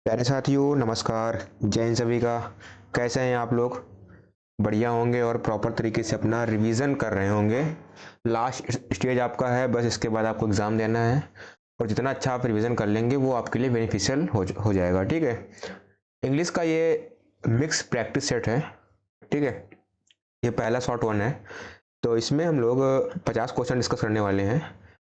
प्यारे साथियों नमस्कार। जय हिंद सभी का। कैसे हैं आप लोग? बढ़िया होंगे और प्रॉपर तरीके से अपना रिवीजन कर रहे होंगे। लास्ट स्टेज आपका है, बस इसके बाद आपको एग्ज़ाम देना है और जितना अच्छा आप रिवीजन कर लेंगे वो आपके लिए बेनिफिशियल हो जाएगा। ठीक है। इंग्लिश का ये मिक्स प्रैक्टिस सेट है। ठीक है। ये पहला शॉर्ट वन है। तो इसमें हम लोग 50 क्वेश्चन डिस्कस करने वाले हैं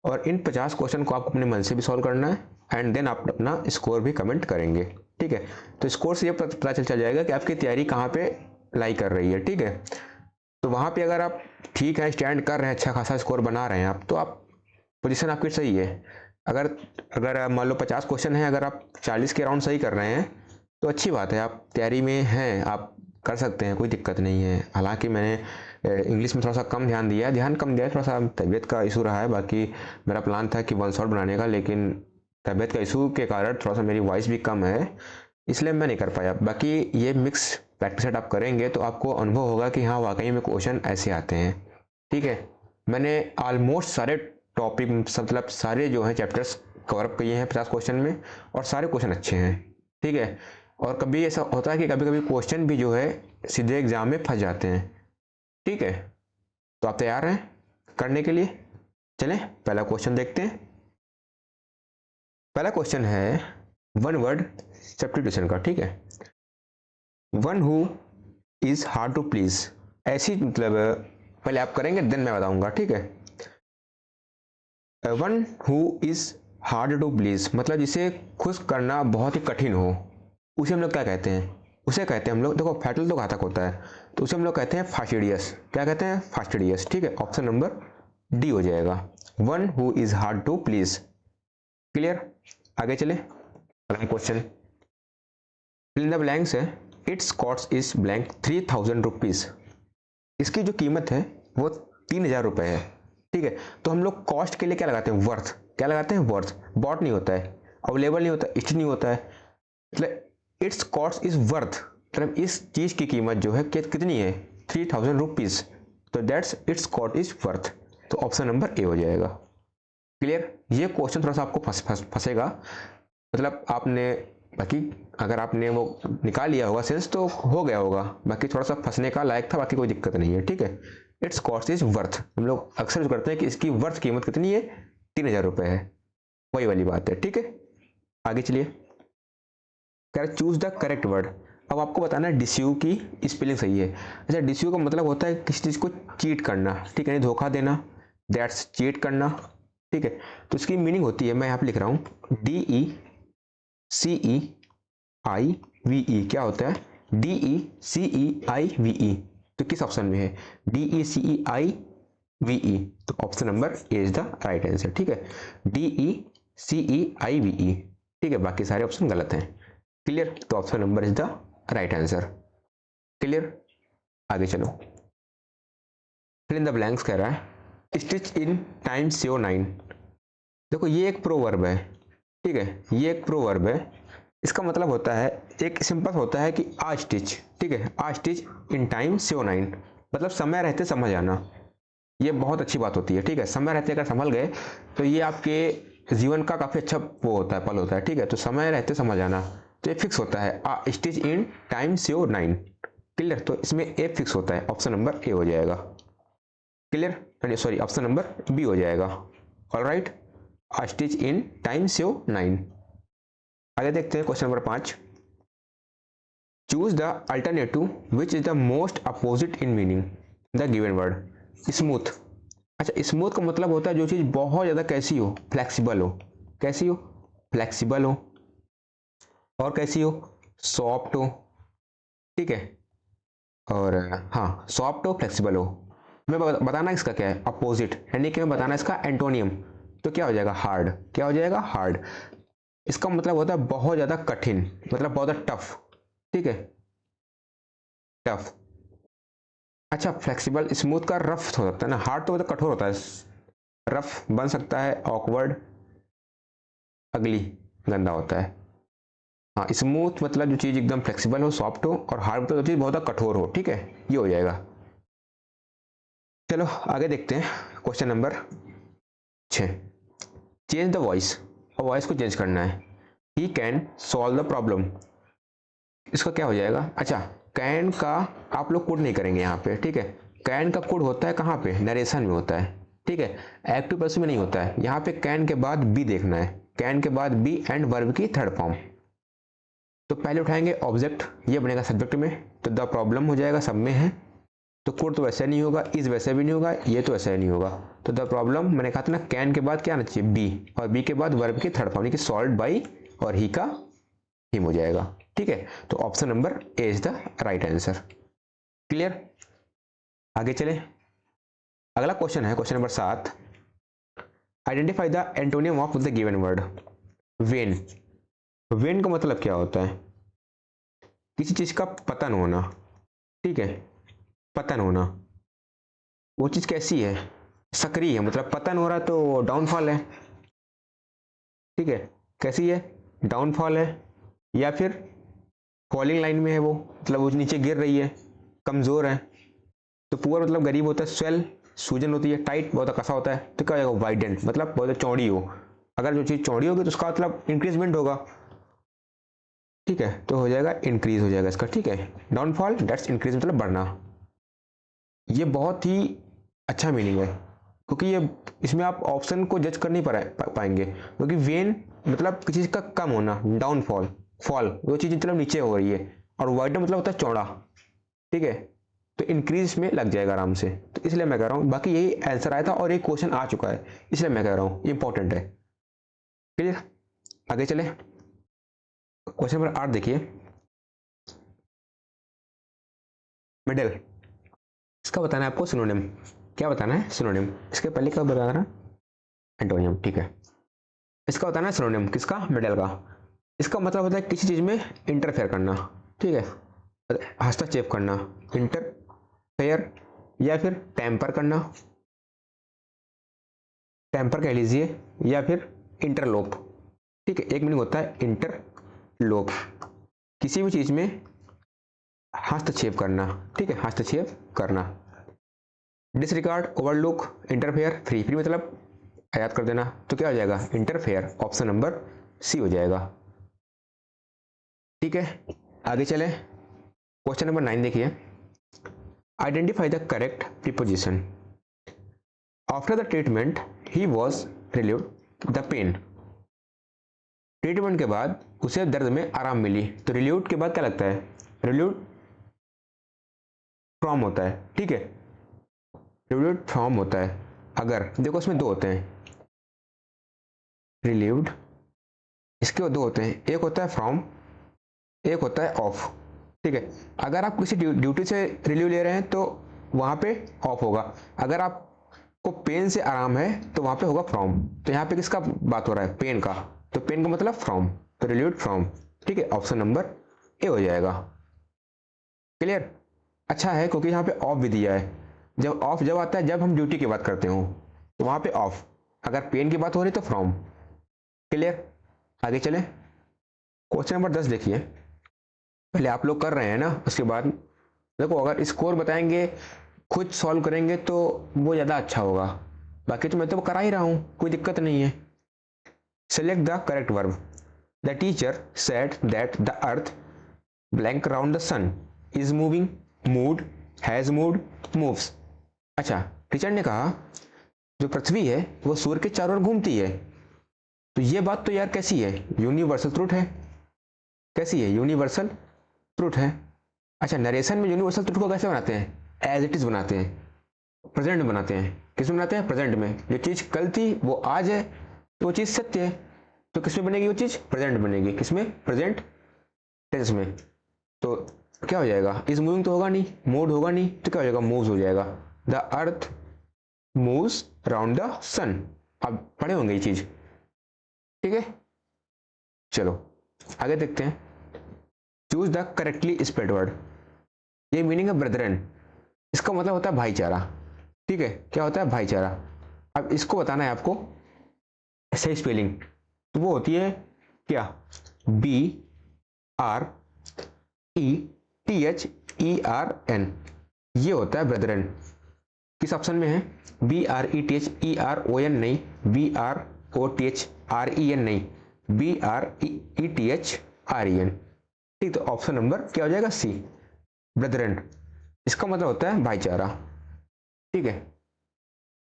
और इन 50 क्वेश्चन को आपको अपने मन से भी सॉल्व करना है एंड देन आप अपना स्कोर भी कमेंट करेंगे। ठीक है। तो स्कोर से ये पता चल जाएगा कि आपकी तैयारी कहाँ पे लाई कर रही है। ठीक है। तो वहाँ पे अगर आप ठीक है, स्टैंड कर रहे हैं, अच्छा खासा स्कोर बना रहे हैं आप, तो आप पोजीशन आपकी सही है। अगर अगर मान लो 50 क्वेश्चन है, अगर आप 40 के राउंड सही कर रहे हैं तो अच्छी बात है, आप तैयारी में हैं, आप कर सकते हैं, कोई दिक्कत नहीं है। हालांकि मैंने इंग्लिश में थोड़ा सा कम ध्यान दिया है, थोड़ा सा तबीयत का इशू रहा है। बाकी मेरा प्लान था कि वन शॉट बनाने का, लेकिन तबीयत का इशू के कारण थोड़ा सा मेरी वॉइस भी कम है, इसलिए मैं नहीं कर पाया। बाकी ये मिक्स प्रैक्टिस सेट आप करेंगे तो आपको अनुभव होगा कि हाँ वाकई में क्वेश्चन ऐसे आते हैं। ठीक है। मैंने ऑलमोस्ट सारे टॉपिक मतलब सारे जो हैं चैप्टर्स कवर अप किए हैं 50 क्वेश्चन में, और सारे क्वेश्चन अच्छे हैं। ठीक है। और कभी ऐसा होता है कि कभी कभी क्वेश्चन भी जो है सीधे एग्जाम में फंस जाते हैं। ठीक है। तो आप तैयार हैं करने के लिए? चलें पहला क्वेश्चन देखते हैं। पहला क्वेश्चन है वन वर्ड सब्स्टिट्यूशन का। ठीक है। One who is hard to please, ऐसी मतलब पहले आप करेंगे देन मैं बताऊंगा। ठीक है। One who is hard to please मतलब जिसे खुश करना बहुत ही कठिन हो, उसे हम लोग क्या कहते हैं? उसे कहते हैं हम लोग, देखो फैटल तो घातक होता है, तो उसे हम लोग कहते हैं फास्टिडियस। क्या कहते हैं? फास्टिडियस। ठीक है। ऑप्शन नंबर डी हो जाएगा, one who is hard to please. Clear? आगे चले। अगला question fill in the blanks है। Its cost is blank 3000 rupees. इसकी जो कीमत है वो 3000 रुपये है। ठीक है। तो हम लोग कॉस्ट के लिए क्या लगाते हैं? वर्थ। क्या लगाते हैं? वर्थ। बॉट नहीं होता है, अवेलेबल नहीं होता, इस्ट नहीं होता है। मतलब इट्स कॉस्ट इज वर्थ, मतलब इस चीज की कीमत जो है कितनी है? 3000 रुपीज। तो that's it's cost is worth. तो ऑप्शन नंबर ए हो जाएगा। क्लियर? ये क्वेश्चन थोड़ा सा आपको फंसेगा, मतलब आपने, बाकी अगर आपने वो निकाल लिया होगा सेंस तो हो गया होगा, बाकी थोड़ा सा फंसने का लायक था, बाकी कोई दिक्कत नहीं है। ठीक है। इट्स कॉस्ट इज वर्थ, हम लोग अक्सर यूज करते हैं कि इसकी वर्थ कीमत कितनी है? 3000 रुपये है, वही वाली बात है। ठीक है। आगे चलिए। कह रहा चूज द करेक्ट वर्ड। अब आपको बताना है डिस्यू की स्पेलिंग सही है। अच्छा, डिस्यू का मतलब होता है किसी चीज को चीट करना। ठीक है, धोखा देना, दैट्स चीट करना। ठीक है। तो इसकी मीनिंग होती है, मैं यहाँ पे लिख रहा हूँ, DECEIVE। क्या होता है? DECEIVE। तो किस ऑप्शन में है? DECEIVE। तो option number A is the right answer. ठीक है। DECEIVE। ठीक है, बाकी सारे ऑप्शन गलत हैं। क्लियर? तो option number is the right answer. Clear? आगे चलो। फिल इन द ब्लैंक्स कह रहा है स्टिच इन टाइम CO 9। देखो ये एक प्रोवर्ब है। ठीक है। ये एक प्रोवर्ब है। इसका मतलब होता है, एक सिंपल होता है कि आ स्टिच। ठीक है। A stitch in time CO 9 मतलब समय रहते समझ आना। ये बहुत अच्छी बात होती है। ठीक है। समय रहते अगर समझ गए तो ये आपके जीवन का काफी अच्छा वो होता है, पल होता है। ठीक है। तो समय रहते समझ आना, तो ये फिक्स होता है, a stitch in time CO 9। Clear? तो इसमें ए फिक्स होता है, ऑप्शन नंबर ए हो जाएगा। Clear? Sorry, option number B हो जाएगा। Alright, a stitch in time CO 9। आगे देखते हैं question number 5। Choose the alternative which is the most opposite in meaning the given word. Smooth. अच्छा, स्मूथ का मतलब होता है जो चीज बहुत ज्यादा कैसी हो? फ्लेक्सिबल हो। कैसी हो? फ्लेक्सिबल हो। और कैसी हो? सॉफ्ट हो। ठीक है। और हाँ, सॉफ्ट हो, फ्लेक्सिबल हो। मैं बताना इसका क्या है? अपोजिट, यानी कि मैं बताना इसका एंटोनियम। तो क्या हो जाएगा? हार्ड। क्या हो जाएगा? हार्ड। इसका मतलब होता है बहुत ज्यादा कठिन, मतलब बहुत ज्यादा टफ। ठीक है। टफ। अच्छा, फ्लेक्सिबल, स्मूथ का रफ हो सकता है ना, हार्ड तो मतलब कठोर होता है, रफ बन सकता है, ऑकवर्ड, अगली, गंदा होता है। हाँ, स्मूथ मतलब जो चीज एकदम फ्लेक्सिबल हो, सॉफ्ट हो, और हार्ड मतलब जो चीज बहुत ज्यादा कठोर हो। ठीक है, ये हो जाएगा। चलो आगे देखते हैं question number 6। Change the voice. और वॉइस को चेंज करना है। He can solve the problem. इसका क्या हो जाएगा, अच्छा कैन का आप लोग कोड नहीं करेंगे यहाँ पे, ठीक है। कैन का कोड होता है कहाँ पे, नरेशन में होता है, ठीक है, एक्टिव पैसिव में नहीं होता है। यहाँ पे कैन के बाद बी देखना है, कैन के बाद बी एंड वर्ब की थर्ड फॉर्म। तो पहले उठाएंगे ऑब्जेक्ट, ये बनेगा सब्जेक्ट में, तो द प्रॉब्लम हो जाएगा, सब में है, तो कोड तो वैसे नहीं होगा, इज वैसे भी नहीं होगा, ये तो वैसे नहीं होगा। तो द प्रॉब्लम मैंने कहा था ना, कैन के बाद क्या आना चाहिए, बी, और बी के बाद वर्ब की थर्ड फॉर्म, कि सॉल्व्ड बाई, और ही का हिम हो जाएगा, ठीक है। तो option number A is the right answer. Clear, आगे चले। अगला क्वेश्चन है question number 7। Identify the antonym of the given word. When. When का मतलब क्या होता है, किसी चीज का पतन होना, ठीक है, पतन होना। वो चीज कैसी है, सक्रिय है, मतलब पतन हो रहा है तो डाउनफॉल है, ठीक है। कैसी है, डाउनफॉल है, या फिर फॉलिंग लाइन में है वो, मतलब वो नीचे गिर रही है, कमजोर है। तो पुअर मतलब गरीब होता है, स्वेल सूजन होती है, टाइट बहुत कसा होता है, तो क्या हो जाएगा, वाइडेंट मतलब बहुत चौड़ी हो। अगर जो चीज चौड़ी होगी तो उसका मतलब इंक्रीजमेंट होगा, ठीक है, तो हो जाएगा इंक्रीज हो जाएगा इसका, ठीक है। डाउनफॉल दैट्स इंक्रीज मतलब बढ़ना। ये बहुत ही अच्छा मीनिंग है, क्योंकि ये इसमें आप ऑप्शन को जज कर नहीं पाएंगे, क्योंकि वेन मतलब किसी चीज का कम होना, डाउनफॉल, फॉल वो चीज मतलब नीचे हो रही है, और वाइडर मतलब होता है चौड़ा, ठीक है, तो इंक्रीज में लग जाएगा आराम से। तो इसलिए मैं कह रहा हूँ, बाकी यही आंसर आया था और एक क्वेश्चन आ चुका है, इसलिए मैं कह रहा हूँ इंपॉर्टेंट है। क्लियर, आगे चले। क्वेश्चन नंबर 8 देखिए, मिडिल। इसका बताना है आपको सिनोनिम। क्या बताना है, सिनोनिम। इसके पहले क्या बताना है, एंटोनियम, ठीक है। इसका बताना है सिनोनिम किसका, मिडिल का। इसका मतलब होता है किसी चीज में इंटरफेयर करना, ठीक है, हस्तक्षेप करना, इंटरफेयर, या फिर टेम्पर करना, टेम्पर कह लीजिए, या फिर इंटरलोप, ठीक है। एक मीनिंग होता है इंटरलोप, किसी भी चीज में हस्तक्षेप करना, ठीक है, हस्तक्षेप करना। Disregard, overlook, interfere, free free मतलब याद कर देना, तो क्या हो जाएगा, इंटरफेयर, ऑप्शन नंबर सी हो जाएगा, ठीक है। आगे चले, क्वेश्चन नंबर 9 देखिए, identify the correct preposition. After the treatment he was relieved the pain. Treatment के बाद उसे दर्द में आराम मिली, तो रिलीव्ड के बाद क्या लगता है, रिलीव्ड फ्रॉम होता है, ठीक है, रिलीव्ड फ्रॉम होता है। अगर देखो इसमें दो होते हैं, रिलीव्ड, इसके दो होते हैं, एक होता है फ्रॉम, एक होता है ऑफ, ठीक है। अगर आप किसी ड्यूटी से रिलीव ले रहे हैं तो वहां पे ऑफ होगा, अगर आपको पेन से आराम है तो वहां पे होगा फ्रॉम। तो यहाँ पे किसका बात हो रहा है, पेन का, तो पेन का मतलब फ्रॉम, तो रिलीव्ड फ्रॉम, ठीक है, ऑप्शन नंबर ए हो जाएगा। क्लियर, अच्छा है, क्योंकि यहाँ पे ऑफ भी दिया है। जब ऑफ जब आता है जब हम ड्यूटी की बात करते हो, तो वहां पे ऑफ, अगर पेन की बात हो रही तो फ्रॉम। क्लियर, आगे चले। क्वेश्चन नंबर 10 देखिए, पहले आप लोग कर रहे हैं ना, उसके बाद देखो अगर स्कोर बताएंगे, खुद सॉल्व करेंगे तो वो ज़्यादा अच्छा होगा, बाकी तो मैं तो करा ही रहा हूँ, कोई दिक्कत नहीं है। Select the correct verb. The teacher said that the earth blank round the sun is moving, moved, has moved, moves. अच्छा, टीचर ने कहा जो पृथ्वी है वो सूर्य के चारों ओर घूमती है, तो ये बात तो यार कैसी है, यूनिवर्सल ट्रूथ है, कैसी है, यूनिवर्सल ट्रूथ है। अच्छा, नरेशन में यूनिवर्सल ट्रूथ को कैसे बनाते हैं, एज इट इज बनाते हैं, प्रेजेंट में बनाते हैं। किस में बनाते हैं, प्रेजेंट में। जो चीज कल थी वो आज है, तो वो चीज सत्य है, तो किसमें बनेगी वो चीज, प्रेजेंट बनेगी, किसमें, प्रेजेंट टेंस में। तो क्या हो जाएगा, इज मूविंग तो होगा नहीं, मूड होगा नहीं, तो क्या हो जाएगा, मूव्स हो जाएगा। The earth moves round the sun, आप पढ़े होंगे ये चीज, ठीक है। चलो आगे देखते हैं। Choose the correctly spelled word. ये मीनिंग है ब्रदरन, इसका मतलब होता है भाईचारा, ठीक है, क्या होता है, भाईचारा। अब इसको बताना है आपको सही स्पेलिंग, तो वो होती है क्या, B R E T H E R N, ये होता है ब्रदरन। किस ऑप्शन में है, B R E T H E R O N नहीं, B R O T H R E N नहीं, BRETHREN। ठीक, तो ऑप्शन नंबर क्या हो जाएगा? C, brethren. इसका मतलब होता है भाईचारा। ठीक है,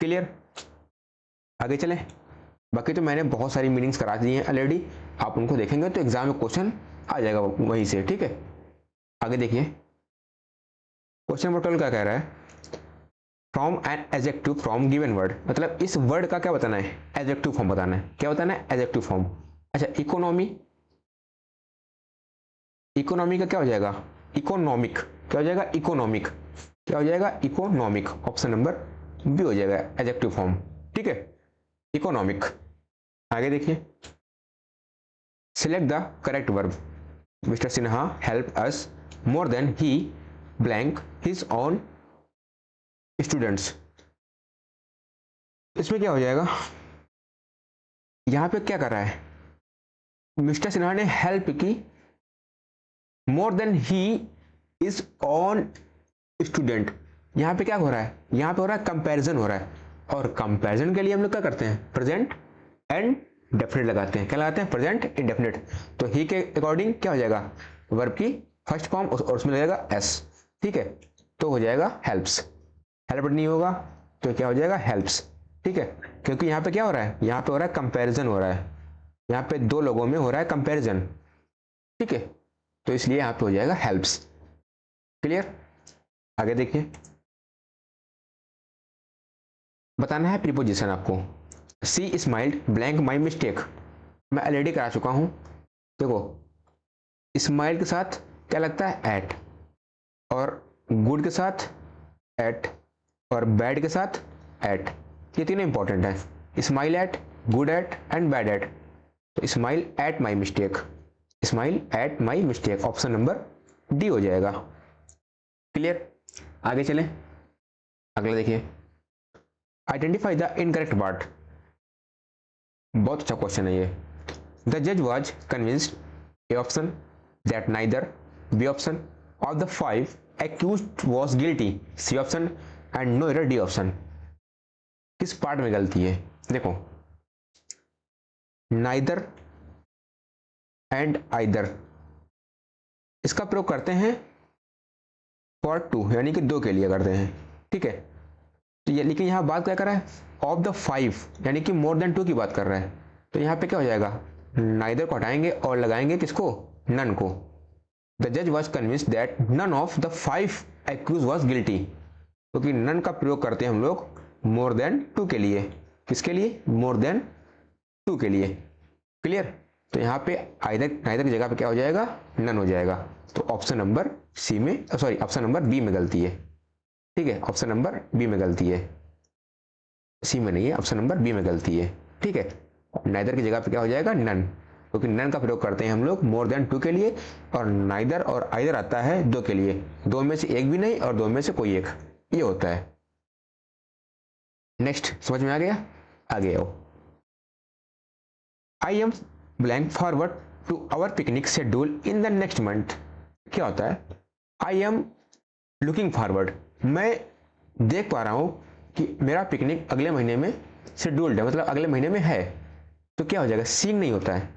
क्लियर? आगे चलें। बाकी तो मैंने बहुत सारी मीनिंग्स करा दी हैं ऑलरेडी, आप उनको देखेंगे तो एग्जाम में क्वेश्चन आ जाएगा वहीं से। ठीक है, आगे देखिए क्वेश्चन नंबर 12 क्या कह रहा है? From an adjective from given word, मतलब इस वर्ड का क्या बताना है? एडजेक्टिव फॉर्म बताना है। क्या बताना है? Adjective form. अच्छा, इकोनॉमी, इकोनॉमी का क्या हो जाएगा? इकोनॉमिक। क्या हो जाएगा? इकोनॉमिक। क्या हो जाएगा? इकोनॉमिक। ऑप्शन नंबर बी हो जाएगा एडजेक्टिव फॉर्म। ठीक है, इकोनॉमिक। आगे देखिए, select the correct verb. Mister Sinha help us more than he blank his on students. इसमें क्या हो जाएगा? यहां पे क्या कर रहा है? मिस्टर सिन्हा ने हेल्प की more than he is on student. यहां पे क्या हो रहा है? यहां पे हो रहा है कंपैरिजन हो रहा है, और कंपैरिजन के लिए हम लोग क्या करते हैं? प्रेजेंट एंड डेफिनेट लगाते हैं। क्या लगाते हैं? Present indefinite. तो ही के अकॉर्डिंग क्या हो जाएगा? वर्ब की फर्स्ट फॉर्म और उसमें लगेगा एस। ठीक है, तो हो जाएगा हेल्प्स। हेल्प नहीं होगा तो क्या हो जाएगा? हेल्प्स। ठीक है, क्योंकि यहाँ पे क्या हो रहा है? यहाँ पे हो रहा है कंपैरिजन हो रहा है, यहाँ पे दो लोगों में हो रहा है कंपैरिजन। ठीक है, तो इसलिए यहाँ पे हो जाएगा हेल्प्स। क्लियर? आगे देखिए, बताना है प्रीपोजिशन आपको। सी स्माइल्ड ब्लैंक माई मिस्टेक, मैं ऑलरेडी करा चुका हूं। देखो, स्माइल के साथ क्या लगता है? एट, और गुड के साथ एट, और बैड के साथ एट। ये तीनों इंपॉर्टेंट है। Smile at, good at and bad at. तो smile at my mistake, smile at my mistake. Option number D हो जाएगा। क्लियर? आगे चलें, अगला देखिए, आइडेंटिफाई द इनकरेक्ट पार्ट। बहुत अच्छा क्वेश्चन है ये। द जज was convinced, A option, that neither, B option, of the 5 accused was guilty, C option, and no error, D option. किस पार्ट में गलती है? देखो, नाइदर एंड आइदर, इसका प्रयोग करते हैं फॉर टू, यानी कि दो के लिए करते हैं। ठीक है, तो ये, लेकिन यहां बात क्या कर रहा है? ऑफ द 5, यानी कि मोर देन 2 की बात कर रहा है। तो यहां पे क्या हो जाएगा? नाइदर को हटाएंगे और लगाएंगे किसको? नन को। द जज was convinced that none of the 5 accused was guilty, क्योंकि नन का प्रयोग करते हैं हम लोग मोर देन 2 के लिए। किसके लिए? मोर देन 2 के लिए। क्लियर? तो यहाँ पे आइदर, नाइदर की जगह पे क्या हो जाएगा? नन हो जाएगा। तो ऑप्शन नंबर सी में, सॉरी ऑप्शन नंबर बी में गलती है। ठीक है, ऑप्शन नंबर बी में गलती है, सी में नहीं है, ऑप्शन नंबर बी में गलती है। ठीक है, नाइदर की जगह पे क्या हो जाएगा? नन, क्योंकि नन का प्रयोग करते हैं हम लोग मोर देन 2 के लिए, और नाइदर और आइदर आता है 2 के लिए। दो में से एक भी नहीं और दो में से कोई एक, ये होता है। नेक्स्ट, समझ में आ गया? आगे आओ। I am blank forward to our picnic schedule in the next month. क्या होता है? आई एम लुकिंग फॉरवर्ड, मैं देख पा रहा हूं कि मेरा पिकनिक अगले महीने में शेड्यूल्ड है, मतलब अगले महीने में है। तो क्या हो जाएगा? सीइंग नहीं होता है,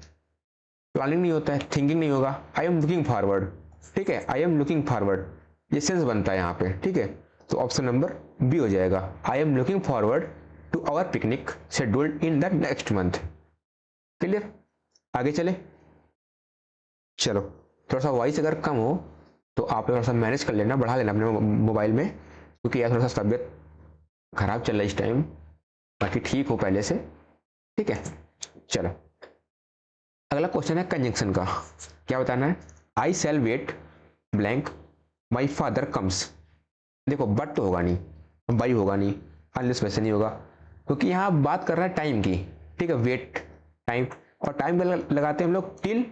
प्लानिंग नहीं होता है, थिंकिंग नहीं होगा। आई एम लुकिंग फॉरवर्ड। ठीक है, आई एम लुकिंग फॉरवर्ड, ये सेंस बनता है यहाँ पे। ठीक है, तो ऑप्शन नंबर बी हो जाएगा। I am looking forward to our picnic scheduled in the next month. Clear? आगे चले, चलो। थोड़ा सा वॉइस अगर कम हो तो आप थोड़ा सा मैनेज कर लेना, बढ़ा लेना अपने मोबाइल में, क्योंकि यार थोड़ा सा तबियत खराब चल रहा है इस टाइम। बाकी ठीक हो पहले से। ठीक है, चलो। अगला क्वेश्चन है कंजंक्शन का। क्या बताना है? I shall wait blank my father comes. देखो, बट तो होगा नहीं, बाई होगा नहीं, अनलेस वैसे नहीं होगा, क्योंकि यहाँ बात कर रहा है टाइम की। ठीक है, वेट टाइम, और टाइम लगाते हैं हम लोग टिल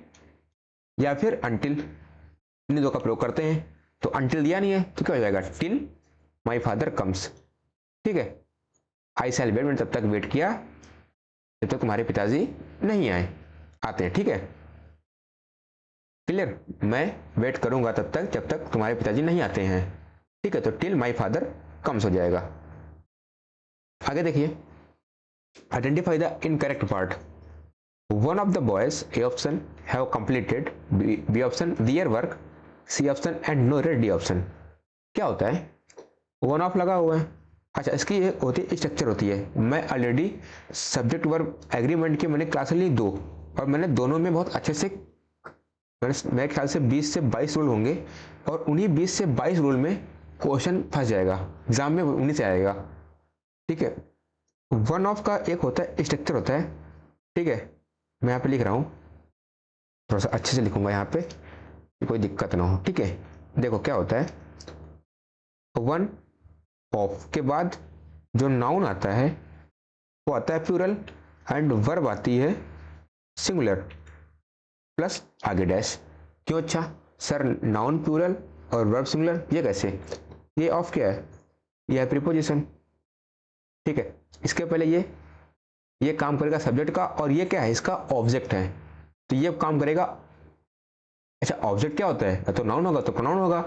या फिर अनटिल, इन दो का प्रयोग करते हैं। तो अनटिल दिया नहीं है तो क्या हो जाएगा? Till my father comes. ठीक है, आई शैल वेट, मैंने तब तक वेट किया जब तक तुम्हारे पिताजी नहीं आते हैं। ठीक है, क्लियर? मैं वेट करूंगा तब तक जब तक तुम्हारे पिताजी नहीं आते हैं। ठीक है, तो टिल माई फादर कम्स हो जाएगा। आगे देखिए, identify the incorrect part. One of the boys, A option, have completed, B option their work, C option and no error D option. क्या होता है? वन ऑफ लगा हुआ है। अच्छा, इसकी ये होती है स्ट्रक्चर होती है। मैं ऑलरेडी सब्जेक्ट वर्ब एग्रीमेंट की मैंने क्लास ली 2 और मैंने दोनों में बहुत अच्छे से, मेरे ख्याल से 20 से 22 रूल होंगे और उन्हीं 20 से 22 रूल में क्वेश्चन फंस जाएगा, एग्जाम में उन्हीं से आएगा। ठीक है, वन ऑफ का एक होता है स्ट्रक्चर होता है। ठीक है, मैं यहाँ पे लिख रहा हूँ, थोड़ा सा अच्छे से लिखूंगा यहाँ पे, कोई दिक्कत ना हो। ठीक है, देखो क्या होता है, वन ऑफ के बाद जो नाउन आता है वो आता है प्लूरल एंड वर्ब आती है सिंगुलर प्लस आगे डैश। क्यों? अच्छा सर, नाउन प्लूरल और वर्ब सिंगुलर, ये कैसे? ये ऑफ क्या है? ये है प्रीपोजिशन। ठीक है, इसके पहले ये काम करेगा सब्जेक्ट का, और ये क्या है? इसका ऑब्जेक्ट है, तो ये काम करेगा। अच्छा, ऑब्जेक्ट क्या होता है? तो नाउन होगा तो प्रोनाउन होगा,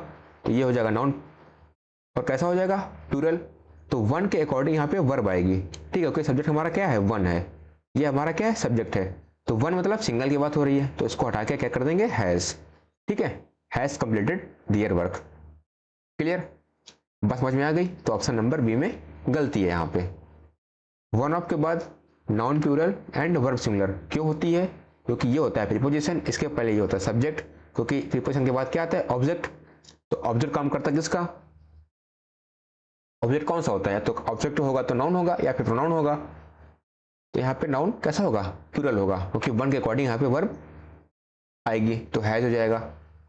तो ये हो जाएगा नाउन। और कैसा हो जाएगा? प्लूरल। तो वन के अकॉर्डिंग यहाँ पे वर्ब आएगी। ठीक है, ओके, सब्जेक्ट हमारा क्या है? वन है, ये हमारा क्या है? सब्जेक्ट है। तो वन मतलब सिंगल की बात हो रही है, तो इसको हटा के क्या कर देंगे? हैज। ठीक है, has completed their work. Clear? बस समझ में आ गई? तो ऑप्शन नंबर बी में गलती है यहाँ पे। वन ऑफ के बाद noun plural and verb singular क्यों होती है? क्योंकि ये होता है प्रीपोजिशन, इसके पहले ये होता है सब्जेक्ट, क्योंकि प्रीपोजिशन के बाद क्या आता है? ऑब्जेक्ट। तो ऑब्जेक्ट काम करता है किसका? ऑब्जेक्ट कौन सा होता है? तो ऑब्जेक्ट होगा तो नाउन होगा या फिर प्रोनाउन होगा। तो यहाँ पे नाउन कैसा होगा? प्लूरल होगा, क्योंकि वन के अकॉर्डिंग यहाँ पे वर्ब आएगी, तो हैज हो जाएगा।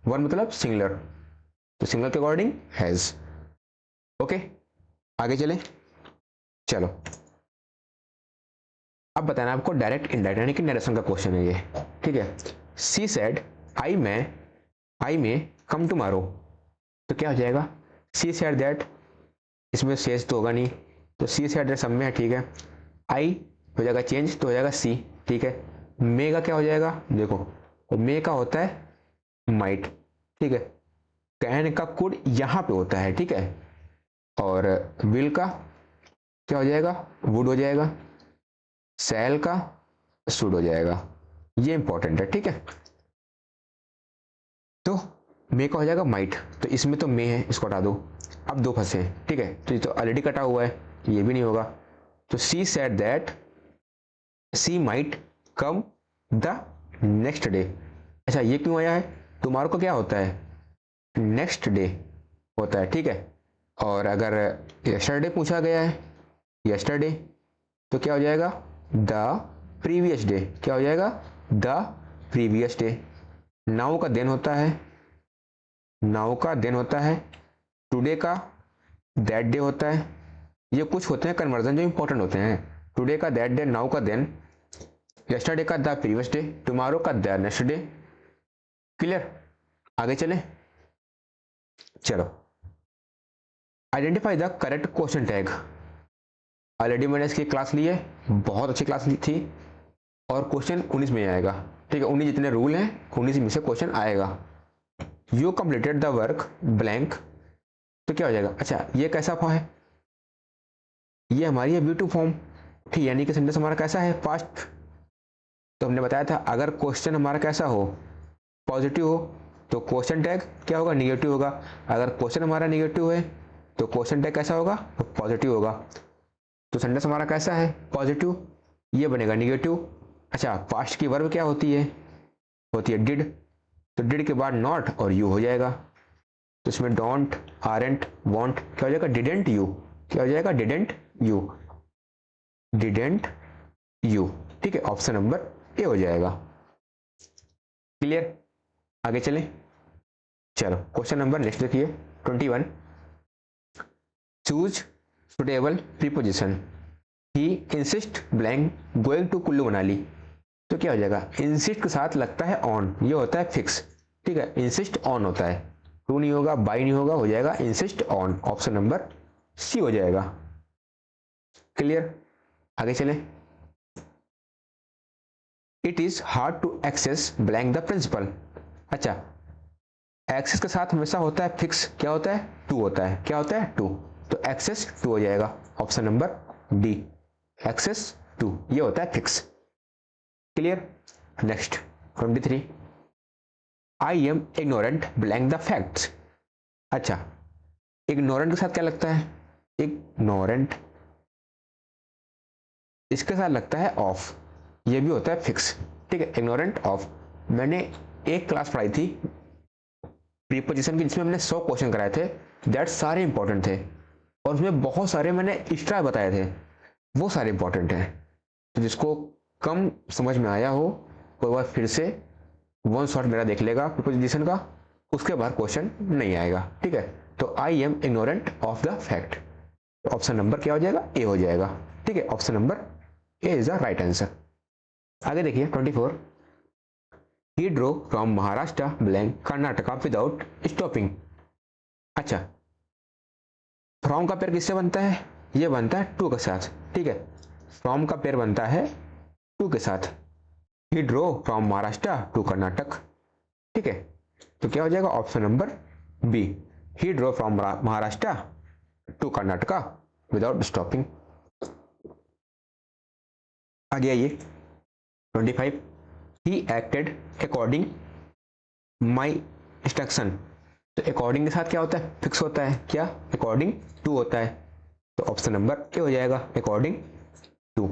वन मतलब सिंगुलर, तो सिंगुलर के अकॉर्डिंग हैज। ओके, आगे चले। चलो, अब बताना आपको डायरेक्ट इनडायरेक्ट यानी कि नरेशन का क्वेश्चन है ये। ठीक है, she said I may come tomorrow, तो क्या हो जाएगा? सी सेड दैट, इसमें सेज तो होगा नहीं, तो सी सेड दैट सब में है। ठीक है, आई हो जाएगा चेंज, तो हो जाएगा सी। ठीक है, मे का क्या हो जाएगा? देखो, मे का होता है माइट। ठीक है, कैन का कुड यहाँ पे होता है। ठीक है, और विल का क्या हो जाएगा? वुड हो जाएगा। सेल का शुड हो जाएगा। ये इंपॉर्टेंट है। ठीक है, तो मे का हो जाएगा माइट, तो इसमें तो मे है, इसको हटा दो। अब दो फंसे हैं। ठीक है, तो ये तो ऑलरेडी कटा हुआ है, तो ये भी नहीं होगा। तो she said that she might come the next day. अच्छा, ये क्यों आया है? तुम्हारे को क्या होता है? नेक्स्ट डे होता है। ठीक है, और अगर यस्टरडे पूछा गया है, यस्टरडे, तो क्या हो जाएगा? The previous day. क्या हो जाएगा? The previous day. नाउ का देन होता है, नाउ का देन होता है, टुडे का दैट डे होता है। ये कुछ होते हैं कन्वर्जन जो इंपॉर्टेंट होते हैं। टुडे का दैट डे, नाउ का देन, यस्टरडे का द प्रीवियस डे, टुमारो का द नेक्स्ट डे। क्लियर? आगे चले। चलो, identify the correct question tag. Already मैंने इसकी क्लास ली है, बहुत अच्छी क्लास ली थी, और क्वेश्चन 19 में आएगा। ठीक है, 19 जितने रूल हैं 19 में से क्वेश्चन आएगा। You completed the work blank, तो क्या हो जाएगा? अच्छा, ये कैसा फॉर्म है? ये हमारी है V2 फॉर्म। ठीक, यानी कि सेंटेंस हमारा कैसा है? पास्ट। तो हमने बताया था अगर क्वेश्चन हमारा कैसा हो? पॉजिटिव हो, तो क्वेश्चन टैग क्या होगा? निगेटिव होगा। अगर क्वेश्चन हमारा निगेटिव है तो क्वेश्चन टैग कैसा होगा? पॉजिटिव होगा। तो सेंटेंस हमारा कैसा है? पॉजिटिव, ये बनेगा निगेटिव। अच्छा, पास्ट की वर्ब क्या होती है? होती है डिड, तो डिड के बाद नॉट और यू हो जाएगा। तो इसमें डोंट, आरंट, वांट, क्या हो जाएगा? Didn't you. क्या हो जाएगा? Didn't you, didn't you. ठीक है, ऑप्शन नंबर ए हो जाएगा। क्लियर? आगे चलें। चलो, क्वेश्चन नंबर नेक्स्ट देखिए 21। Choose suitable preposition. He insist blank going to Kullu Manali, तो क्या हो जाएगा? इंसिस्ट के साथ लगता है ऑन, ये होता है फिक्स। ठीक है, इंसिस्ट ऑन होता है, टू नहीं होगा, बाई नहीं होगा, हो जाएगा insist on. Option number C हो जाएगा। क्लियर? आगे चलें। It is hard to access blank the principal. अच्छा, एक्सेस के साथ हमेशा होता है फिक्स, क्या होता है? टू होता है। क्या होता है? टू, तो एक्सेस टू हो जाएगा। Option number D, access to, ये होता है fix. Clear. Next 23, I am ignorant blank the facts. अच्छा, इग्नोरेंट के साथ क्या लगता है? इग्नोरेंट, इसके साथ लगता है ऑफ, ये भी होता है फिक्स, ठीक है। इग्नोरेंट ऑफ, मैंने एक क्लास पढ़ाई थी प्रीपोजिशन की जिसमें हमने 100 क्वेश्चन कराए थे, दैट सारे इंपॉर्टेंट थे, और उसमें बहुत सारे मैंने एक्स्ट्रा बताए थे, वो सारे इंपॉर्टेंट हैं। तो जिसको कम समझ में आया हो कोई बार फिर से वन शॉट मेरा देख लेगा प्रीपोजिशन का, उसके बाद क्वेश्चन नहीं आएगा, ठीक है। तो I am ignorant of the fact, option number क्या हो जाएगा? ए हो जाएगा, ठीक है। Option number A is the right answer. आगे देखिए 24, he drove from Maharashtra blank Karnataka without stopping. अच्छा, फ्रॉम का पेयर किससे बनता है? ये बनता है टू के साथ, ठीक है। फ्रॉम का पेयर बनता है टू के साथ। He drove from Maharashtra to Karnataka, ठीक है। तो क्या हो जाएगा? Option number B, he drove from Maharashtra to Karnataka without stopping. आगे आइए 25, he acted according my instruction. तो अकॉर्डिंग के साथ क्या होता है? फिक्स होता है, क्या? अकॉर्डिंग टू होता है, तो ऑप्शन नंबर ए हो जाएगा, अकॉर्डिंग टू।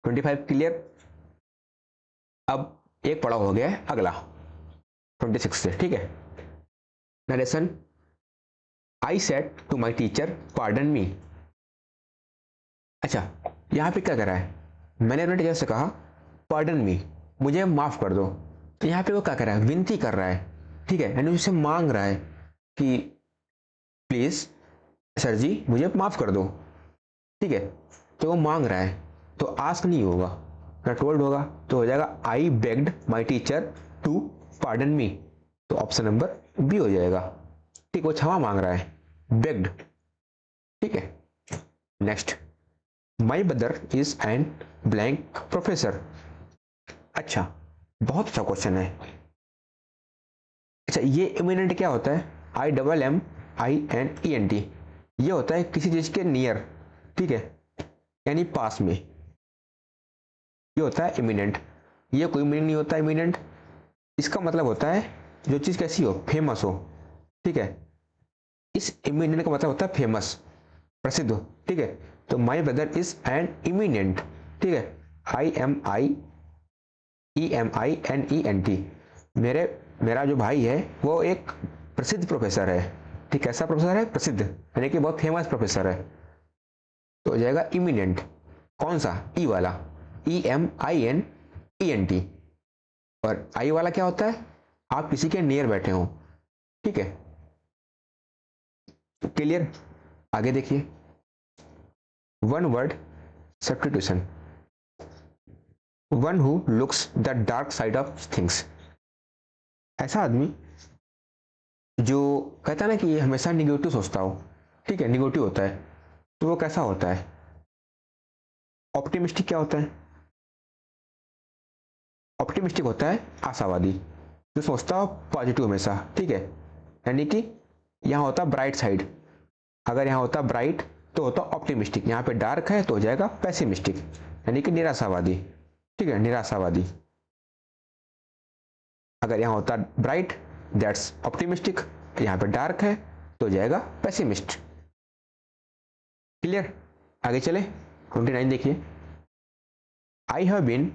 25 क्लियर। अब एक पड़ा हो गया है अगला 26 से, ठीक है। Narration, I said to my teacher pardon me. अच्छा, यहाँ पे क्या कर रहा है? मैंने अपने टीचर से कहा पार्डन मी, मुझे माफ कर दो। तो यहाँ पे वो क्या कर रहा है? विनती कर रहा है, ठीक है, यानी उससे मांग रहा है कि प्लीज सर जी मुझे माफ कर दो, ठीक है। तो वो मांग रहा है, तो आस्क नहीं होगा ना टोल्ड होगा, तो हो जाएगा I begged my teacher to pardon me, तो ऑप्शन नंबर बी हो जाएगा, ठीक। वो क्षमा मांग रहा है, बेग्ड, ठीक है। Next, my brother is N blank professor. अच्छा, बहुत अच्छा क्वेश्चन है। अच्छा, ये इमिनेंट क्या होता है? I double M I N E N T, ये होता है किसी चीज के नियर, ठीक है, यानी पास में, ये होता है इमिनेंट। ये कोई मीनिंग नहीं होता इमिनेंट, इसका मतलब होता है जो चीज कैसी हो? फेमस हो, ठीक है। इस इमिनेंट का मतलब होता है फेमस, प्रसिद्ध हो, ठीक है। तो my brother is an eminent, ठीक है, IMIEMINENT, मेरा जो भाई है वो एक प्रसिद्ध प्रोफेसर है, ठीक। कैसा प्रोफेसर है? प्रसिद्ध, यानी कि बहुत फेमस प्रोफेसर है, तो हो जाएगा इमिनेंट। कौन सा? ई वाला, EMINENT। और आई वाला क्या होता है? आप किसी के नियर बैठे हो, ठीक है। क्लियर। आगे देखिए, one word substitution, one who looks the dark side of things. ऐसा आदमी जो कहता है ना कि ये हमेशा निगेटिव सोचता हो, ठीक है, निगेटिव होता है, तो वो कैसा होता है? ऑप्टिमिस्टिक क्या होता है? ऑप्टिमिस्टिक होता है आशावादी, जो सोचता हो पॉजिटिव हमेशा, ठीक है, यानी कि यहाँ होता ब्राइट साइड, अगर यहाँ होता ब्राइट तो होता ऑप्टिमिस्टिक, यहाँ पे डार्क है तो हो जाएगा पैसिमिस्टिक, यानी कि निराशावादी, ठीक है, निराशावादी। अगर यहाँ होता ब्राइट दैट्स ऑप्टिमिस्टिक, यहाँ पे डार्क है तो हो जाएगा पैसिमिस्ट। क्लियर। आगे चले 29 देखिए, I have been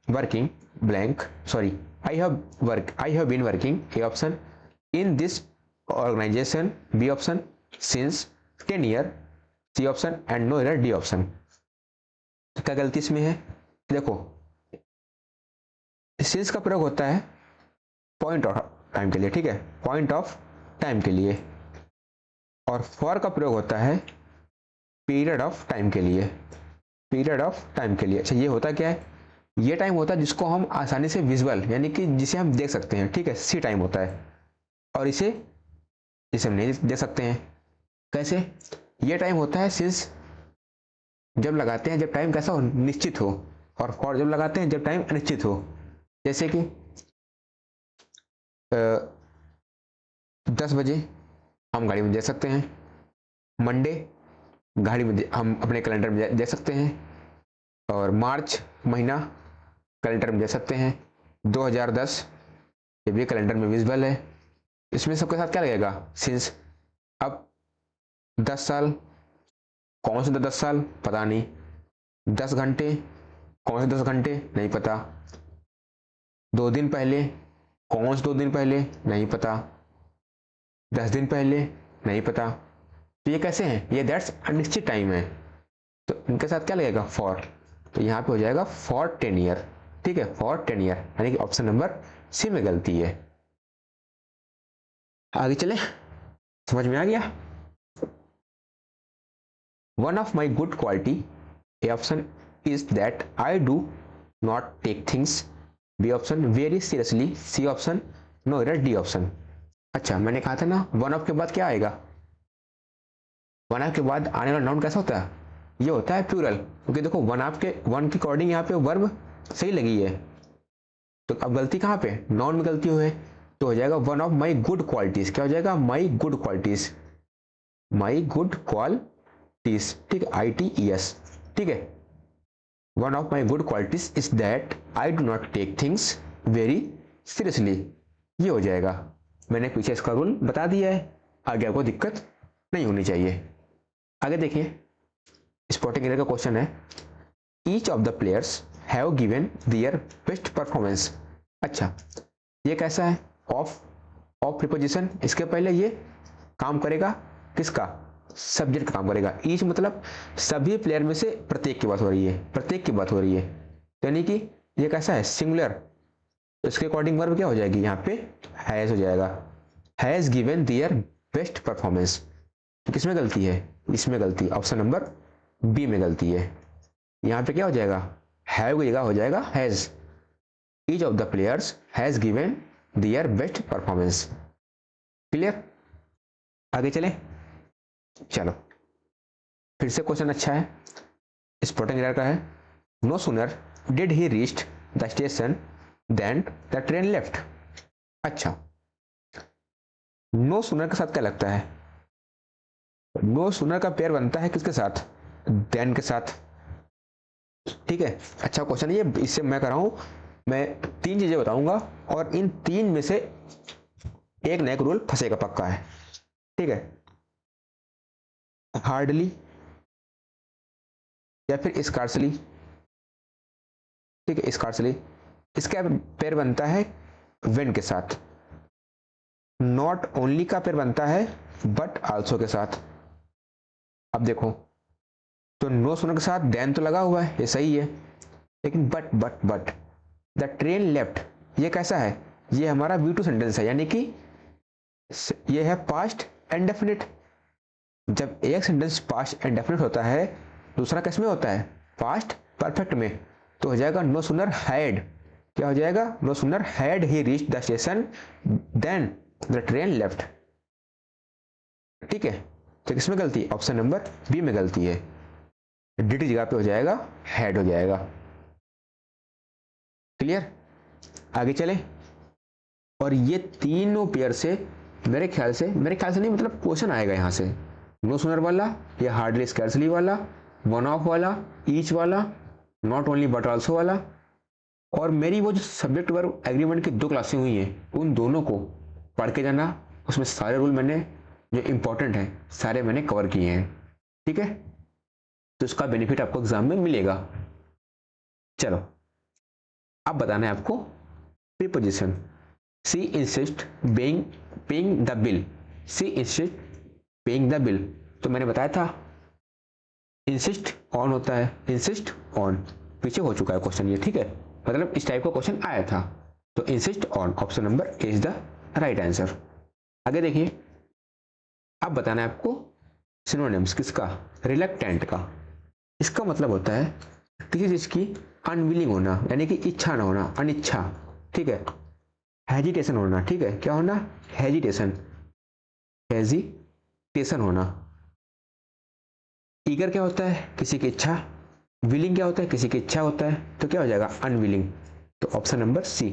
working blank, sorry, I have been working, A option, in this organisation, B option, since 10 year, C option, and no error, D option. तो क्या गलती इसमें है? देखो, सिंस का प्रयोग होता है पॉइंट ऑफ टाइम के लिए, ठीक है, पॉइंट ऑफ टाइम के लिए, और फॉर का प्रयोग होता है पीरियड ऑफ टाइम के लिए, पीरियड ऑफ टाइम के लिए। अच्छा, ये होता क्या है? ये टाइम होता है जिसको हम आसानी से विजुअल, यानी कि जिसे हम देख सकते हैं, ठीक है, सी टाइम होता है, और इसे हम नहीं देख सकते हैं। कैसे? ये टाइम होता है सिंस जब लगाते हैं जब टाइम कैसा हो? निश्चित हो, और फॉर जब लगाते हैं जब टाइम अनिश्चित हो। जैसे कि 10 बजे हम गाड़ी में दे सकते हैं, मंडे गाड़ी में हम अपने कैलेंडर में दे सकते हैं, और मार्च महीना कैलेंडर में दे सकते हैं। 2010 ये भी कैलेंडर में विजिबल है। इसमें सबके साथ क्या लगेगा, सिंस। अब 10 साल, कौन से 10 साल पता नहीं। 10 घंटे, कौन से 10 घंटे नहीं पता। 2 दिन पहले, कौन से 2 दिन पहले नहीं पता। 10 दिन पहले नहीं पता। तो ये कैसे हैं, ये दैट्स अनिश्चित टाइम है, तो इनके साथ क्या लगेगा, फॉर। तो यहाँ पे हो जाएगा फॉर 10 ईयर। ठीक है, फॉर 10 ईयर, यानी कि ऑप्शन नंबर सी में गलती है। आगे चले, समझ में आ गया। One of my good quality, A option is that I do not take things, B option very seriously, C option no error, D option. अच्छा, मैंने कहा था ना वन ऑफ के बाद क्या आएगा, वन ऑफ के बाद आने वाला नाउन कैसा होता है, ये होता है प्लूरल, क्योंकि देखो वन ऑफ के वन की अकॉर्डिंग यहाँ पे वर्ब सही लगी है, तो अब गलती कहाँ पे, नाउन में गलती हुई है, तो हो जाएगा one of my good qualities. क्या हो जाएगा, my good qualities, my good qualities, ठीक है, ITES, ठीक है। One of my good qualities is that I do not take things very seriously, ये हो जाएगा। मैंने पीछे इसका रूल बता दिया है, आगे आपको दिक्कत नहीं होनी चाहिए। आगे देखिए, स्पॉटिंग एरर का क्वेश्चन है, each of the players have given their best performance. अच्छा, ये कैसा है, ऑफ प्रीपोजिशन, इसके पहले ये काम करेगा किसका, सब्जेक्ट का काम करेगा। ईच मतलब सभी प्लेयर में से प्रत्येक की बात हो रही है, प्रत्येक की बात हो रही है, यानी कि ये कैसा है, सिंगुलर, तो इसके अकॉर्डिंग वर्ब क्या हो जाएगी, यहाँ पे हैज हो जाएगा, has given their best performance. किसमें गलती है, इसमें गलती, ऑप्शन नंबर बी में गलती है। यहाँ पे क्या हो जाएगा, हैव की जगह हो जाएगा has. Each of the players has given their best performance. Clear, आगे चले, चलो फिर से क्वेश्चन अच्छा है, स्पॉटिंग एरर का है। No sooner did he reached the station then the train left. अच्छा, नो सूनर के साथ क्या लगता है, नो सूनर का पेयर बनता है किसके साथ, देन के साथ, ठीक है। अच्छा क्वेश्चन ये, इससे मैं कर रहा हूं, मैं 3 चीजें बताऊंगा और इन 3 में से एक ना एक रूल फंसेगा पक्का है, ठीक है। हार्डली या फिर स्कार्सली, ठीक है, स्कार्सली, इसका पेयर बनता है व्हेन के साथ। नॉट ओनली का पेयर बनता है बट आल्सो के साथ। अब देखो, तो नो सुनर के साथ देन तो लगा हुआ है, ये सही है, लेकिन बट द ट्रेन लेफ्ट, ये कैसा है, ये हमारा V2 सेंटेंस है, यानी कि ये है पास्ट इंडेफिनिट। जब एक सेंटेंस पास्ट इंडेफिनिट होता है, दूसरा किस में होता है, पास्ट परफेक्ट में, तो हो जाएगा नो सूनर हैड, क्या हो जाएगा, no sooner had he reached the station then the train left, ठीक है। तो किसमें गलती, ऑप्शन नंबर बी में गलती है, डिड की जगह पे हो जाएगा हैड हो जाएगा। क्लियर, आगे चले, और ये तीनों पेयर से मेरे ख्याल से नहीं, मतलब क्वेश्चन आएगा यहाँ से, नो सूनर वाला, या हार्डली स्कैर्सली वाला, वन ऑफ वाला, ईच वाला, नॉट ओनली बट आल्सो वाला, और मेरी वो जो सब्जेक्ट वर्ब एग्रीमेंट की 2 क्लासें हुई हैं, उन दोनों को पढ़ के जाना, उसमें सारे रूल मैंने जो इंपॉर्टेंट है सारे मैंने कवर किए हैं, ठीक है। तो इसका बेनिफिट आपको एग्जाम में मिलेगा। चलो, अब बताना है आपको preposition. She insist paying the bill, she insist paying the bill, तो मैंने बताया था इंसिस्ट ऑन होता है, इंसिस्ट ऑन, पीछे हो चुका है क्वेश्चन ये, ठीक है, मतलब इस टाइप का क्वेश्चन आया था, तो insist on, option number A is the right answer. आगे देखिए, अब बताना है आपको सिनोनिम्स किसका, रिलक्टेंट का। इसका मतलब होता है किसी चीज की अनविलिंग होना, यानी कि इच्छा ना होना, अनिच्छा, ठीक है। हेजिटेशन होना, ठीक है, क्या होना, हेजिटेशन होना। ईगर क्या होता है, किसी की इच्छा, विलिंग क्या होता है, किसी की इच्छा होता है, तो क्या हो जाएगा, अनविलिंग, तो ऑप्शन नंबर सी,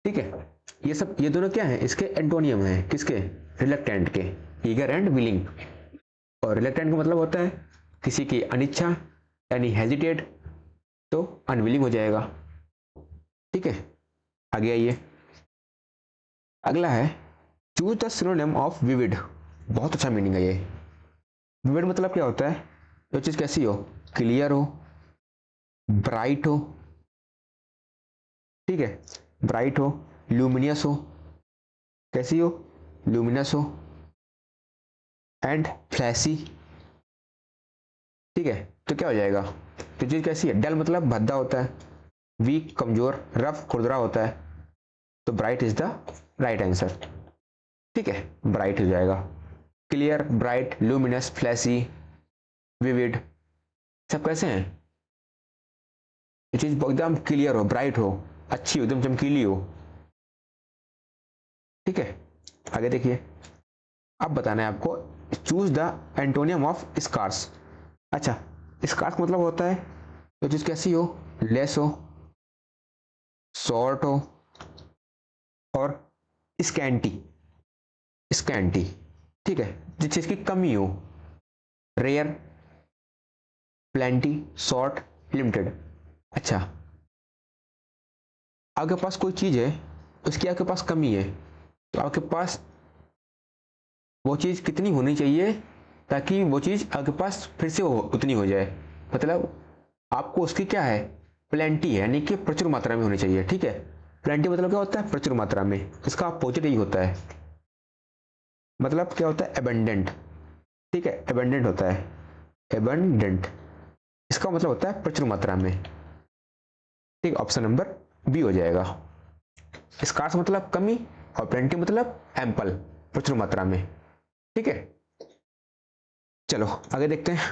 ठीक है। ये सब, ये दोनों क्या है, इसके एंटोनियम है, किसके, रिलक्टेंट के, ईगर एंड विलिंग। और रिलक्टेंट का मतलब होता है किसी की अनिच्छा, यानी हेजिटेट, तो अनविलिंग हो जाएगा। ठीक है, आगे आइए। अगला है choose the synonym of vivid. बहुत अच्छा मीनिंग है ये। विविड मतलब क्या होता है? जो चीज़ कैसी हो, क्लियर हो, ब्राइट हो, ठीक है, ब्राइट हो, ल्यूमिनियस हो, कैसी हो, ल्यूमिनस हो, एंड फ्लैशी, ठीक है। तो क्या हो जाएगा, तो चीज़ कैसी है? डल मतलब भद्दा होता है, वीक कमजोर, रफ खुरदरा होता है, तो bright is the right answer, ठीक है, ब्राइट हो जाएगा। Clear, bright, luminous, flashy, vivid, सब कैसे हैं? ये चीज एकदम क्लियर हो, ब्राइट हो, अच्छी हो, एकदम चमकीली हो, ठीक है। आगे देखिए, अब बताना है आपको choose the antonym of scarce. अच्छा, स्कार्स मतलब होता है जो चीज कैसी हो, लेस हो, शॉर्ट हो, और स्कैंटी, स्कैंटी, ठीक है, जिस चीज की कमी हो, रेयर, प्लेंटी, शॉर्ट, लिमिटेड। अच्छा, आपके पास कोई चीज है, उसकी आपके पास कमी है, तो आपके पास वो चीज कितनी होनी चाहिए ताकि वो चीज आपके पास फिर से उतनी हो जाए? मतलब आपको उसकी क्या है, प्लेंटी है, यानी कि प्रचुर मात्रा में होनी चाहिए, ठीक है। प्लेंटी मतलब क्या होता है, प्रचुर मात्रा में, इसका अपोजिट ही होता है, मतलब क्या होता है, एबंडेंट, ठीक है, एबंडेंट होता है, एबंडेंट, इसका मतलब होता है प्रचुर मात्रा में, ठीक। ऑप्शन नंबर बी हो जाएगा। स्कार्स मतलब कमी, और प्लेंटी मतलब एम्पल, प्रचुर मात्रा में, ठीक है। चलो आगे देखते हैं।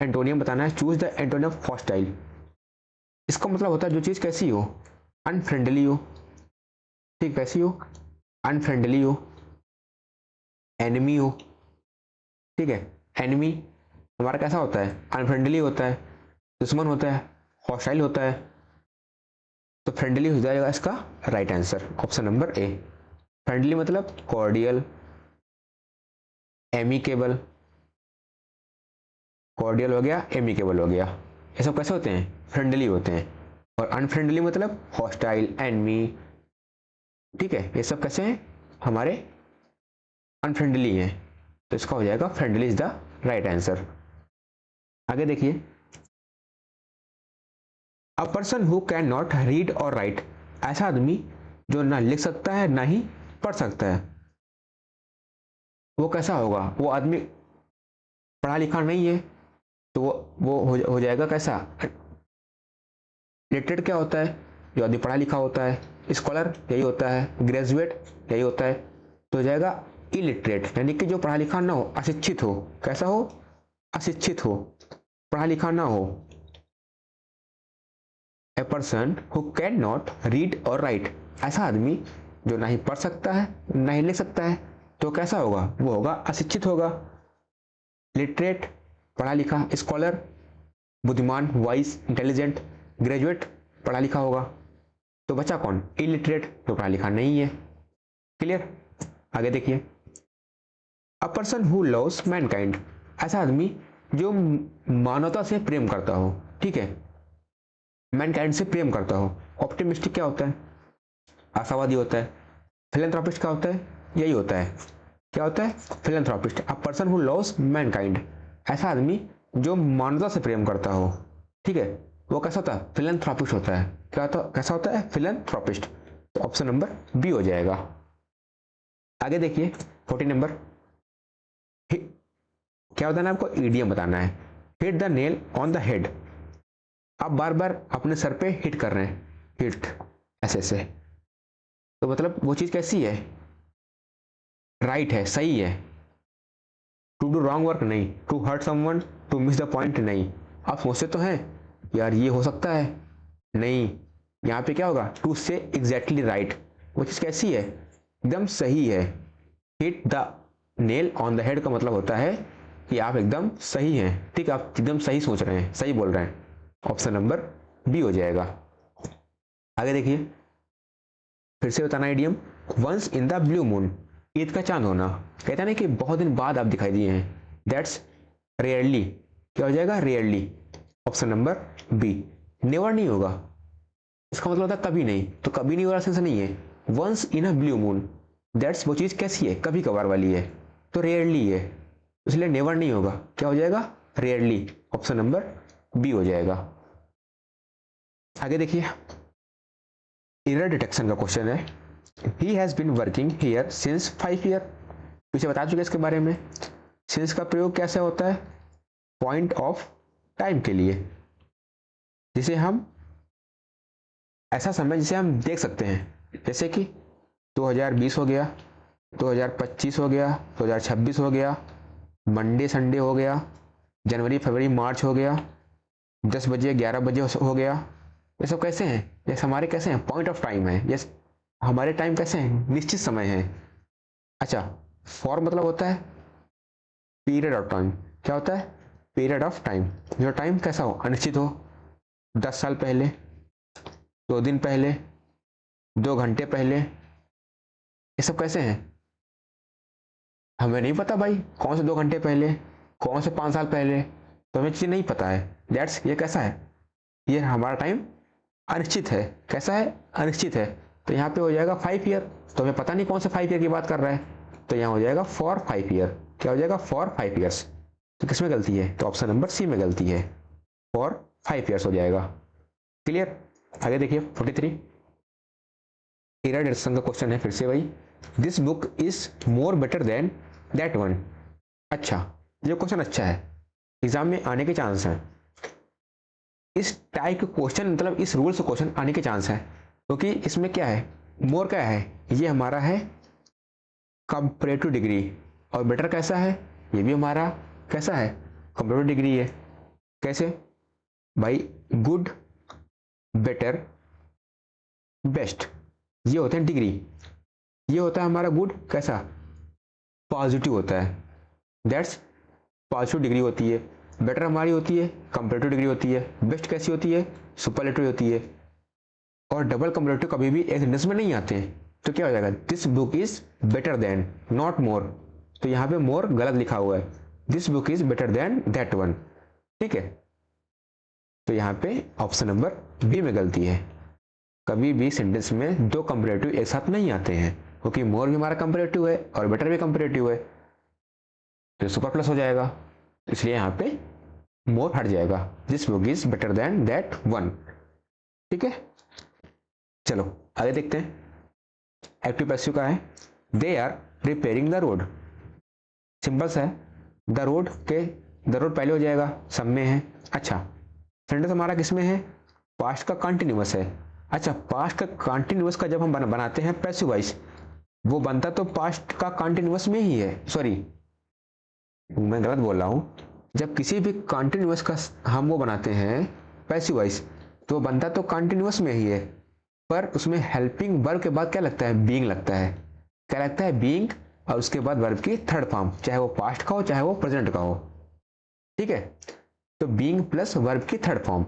एंटोनियम बताना है, choose the antonym of hostile. इसका मतलब होता है जो चीज कैसी हो, अनफ्रेंडली हो, ठीक, कैसी हो, अनफ्रेंडली हो, एनिमी हो, ठीक है। एनिमी हमारा कैसा होता है, अनफ्रेंडली होता है, दुश्मन होता है, हॉस्टाइल होता है, तो फ्रेंडली हो जाएगा इसका राइट आंसर, ऑप्शन नंबर ए। फ्रेंडली मतलब कॉर्डियल, एमिकेबल, कॉर्डियल हो गया, एमिकेबल हो गया, ये सब कैसे होते हैं, फ्रेंडली होते हैं। और अनफ्रेंडली मतलब हॉस्टाइल, एनमी, ठीक है, ये सब कैसे हैं, हमारे अनफ्रेंडली हैं, तो इसका हो जाएगा friendly is the right answer. आगे देखिए, a person who can not read और राइट। ऐसा आदमी जो ना लिख सकता है ना ही पढ़ सकता है, वो कैसा होगा, वो आदमी पढ़ा लिखा नहीं है, तो वो हो जाएगा कैसा, लिटरेट क्या होता है, जो आदमी पढ़ा लिखा होता है, स्कॉलर यही होता है, ग्रेजुएट यही होता है, तो हो जाएगा इलिटरेट, यानी कि जो पढ़ा लिखा ना हो, अशिक्षित हो, कैसा हो, अशिक्षित हो, पढ़ा लिखा ना हो। A person who can not read और राइट, ऐसा आदमी जो ना ही पढ़ सकता है ना ही लिख सकता है, तो कैसा होगा, वो होगा अशिक्षित होगा। लिटरेट पढ़ा लिखा, स्कॉलर बुद्धिमान, वाइस, इंटेलिजेंट, ग्रेजुएट पढ़ा लिखा होगा, तो बचा कौन, इलिटरेट, जो पढ़ा लिखा नहीं है। क्लियर, आगे देखिए, a person who loves Mankind, ऐसा आदमी जो मानवता से प्रेम करता हो, ठीक है, मैनकाइंड से प्रेम करता हो। ऑप्टिमिस्टिक क्या होता है, आशावादी होता है। फिलैंथ्रोपिस्ट क्या होता है, यही होता है, क्या होता है, philanthropist. A person who loves Mankind, ऐसा आदमी जो मानवता से प्रेम करता हो, ठीक है, वो कैसा होता है, फिलैंथ्रोपिस्ट होता है। क्या होता, कैसा होता है, फिलैंथ्रोपिस्ट, तो ऑप्शन नंबर बी हो जाएगा। आगे देखिए 14 नंबर, क्या बताना है आपको, ईडियम बताना है। Hit the nail on the head, आप बार बार अपने सर पे हिट कर रहे हैं, हिट ऐसे ऐसे, तो मतलब वो चीज कैसी है, राइट है, सही है। टू डू रॉन्ग वर्क नहीं, to hurt someone, to miss the point नहीं। आप सोचते तो हैं यार ये हो सकता है, नहीं, यहाँ पे क्या होगा, टू से एग्जैक्टली राइट, वो चीज कैसी है, एकदम सही है। Hit the nail on the head का मतलब होता है कि आप एकदम सही हैं, ठीक, आप एकदम सही सोच रहे हैं, सही बोल रहे हैं, ऑप्शन नंबर बी हो जाएगा। आगे देखिए, फिर से बताना idiom, once in the blue moon, Eid का चांद होना, कहता है ना कि बहुत दिन बाद आप दिखाई दिए हैं, दैट्स रेयरली, क्या हो जाएगा, rarely, option number B. Never नहीं होगा, इसका मतलब होता है कभी नहीं, तो कभी नहीं वाला सेंस नहीं है। Once in a blue moon, that's वो चीज़ कैसी है, कभी कभार वाली है, तो रेयरली है, इसलिए नेवर नहीं होगा, क्या हो जाएगा, रेयरली। ऑप्शन नंबर बी हो जाएगा। आगे देखिए, एरर डिटेक्शन का क्वेश्चन है। He has been working here since 5 year, पीछे बता चुके इसके बारे में। सिंस का प्रयोग कैसे होता है, पॉइंट ऑफ टाइम के लिए, जिसे हम ऐसा समय जिसे हम देख सकते हैं, जैसे कि 2020 हो गया, 2025 हो गया, 2026 हो गया, मंडे संडे हो गया, जनवरी फरवरी मार्च हो गया, 10 बजे 11 बजे हो गया। ये सब कैसे हैं, ये हमारे कैसे हैं, पॉइंट ऑफ टाइम है, ये हमारे टाइम कैसे हैं, निश्चित समय है। अच्छा, फॉर मतलब होता है पीरियड ऑफ टाइम, क्या होता है, पीरियड ऑफ टाइम, जो टाइम कैसा हो, अनिश्चित हो, 10 साल पहले, 2 दिन पहले, 2 घंटे पहले, ये सब कैसे हैं, हमें नहीं पता भाई, कौन से 2 घंटे पहले, कौन से 5 साल पहले, तो हमें चीज़ नहीं पता है। दैट्स, ये कैसा है, ये हमारा टाइम अनिश्चित है, कैसा है, अनिश्चित है। तो यहाँ पे हो जाएगा 5 ईयर, तो हमें पता नहीं कौन से 5 ईयर की बात कर रहा है, तो यहाँ हो जाएगा फॉर 5 ईयर, क्या हो जाएगा, फॉर 5 ईयर्स। तो किस में गलती है, तो ऑप्शन नंबर सी में गलती है, फॉर 5 ईयर्स हो जाएगा। क्लियर। आगे देखिए 43, एरर डिटेक्शन का क्वेश्चन है, फिर से वही, this book is more better than that one. अच्छा, ये क्वेश्चन अच्छा है, एग्जाम में आने के चांस हैं, इस टाइप के क्वेश्चन मतलब इस रूल से क्वेश्चन आने के चांस है, क्योंकि इसमें क्या है, मोर क्या है, ये हमारा है कंपैरेटिव डिग्री, और बेटर कैसा है, ये भी हमारा कैसा है, कंपैरेटिव डिग्री है। कैसे भाई, गुड, बेटर, बेस्ट, ये होते हैं डिग्री, ये होता है हमारा गुड कैसा, पॉजिटिव होता है, दैट्स पॉजिटिव डिग्री होती है। बेटर हमारी होती है कंपैरेटिव डिग्री होती है, बेस्ट कैसी होती है, सुपरलेटिव होती है। और डबल कंपैरेटिव कभी भी एक सेंटेंस में नहीं आते हैं, तो क्या हो जाएगा, this book is better than, not more, तो यहाँ पे मोर गलत लिखा हुआ है, this book is better than that one, ठीक है। तो यहाँ पे ऑप्शन नंबर बी में गलती है, कभी भी सेंटेंस में 2 कंपैरेटिव एक साथ नहीं आते हैं, क्योंकि मोर भी हमारा कंपैरेटिव है और बेटर भी कंपैरेटिव है, तो सुपर प्लस हो जाएगा, इसलिए यहाँ पे मोर हट जाएगा, this book is better than that one, ठीक है। चलो आगे देखते हैं, एक्टिव पैसिव का है, they are repairing the road, simple सा है, द रोड पहले हो जाएगा, सब में है। अच्छा, सेंटेंस हमारा किस में है, पास्ट का कंटिन्यूअस है। अच्छा, पास्ट का कंटिन्यूअस का जब हम बनाते हैं पैसिव वॉइस, वो बनता तो पास्ट का कंटिन्यूअस में ही है, सॉरी मैं गलत बोल रहा हूँ, जब किसी भी कंटिन्यूअस का हम वो बनाते हैं पैसिव वॉइस, तो बनता तो कंटिन्यूअस में ही है, पर उसमें हेल्पिंग वर्ब के बाद क्या लगता है, बीइंग लगता है, क्या लगता है, बीइंग, और उसके बाद वर्ब की थर्ड फॉर्म, चाहे वो पास्ट का हो चाहे वो प्रेजेंट का हो, ठीक है। तो बीइंग प्लस वर्ब की थर्ड फॉर्म,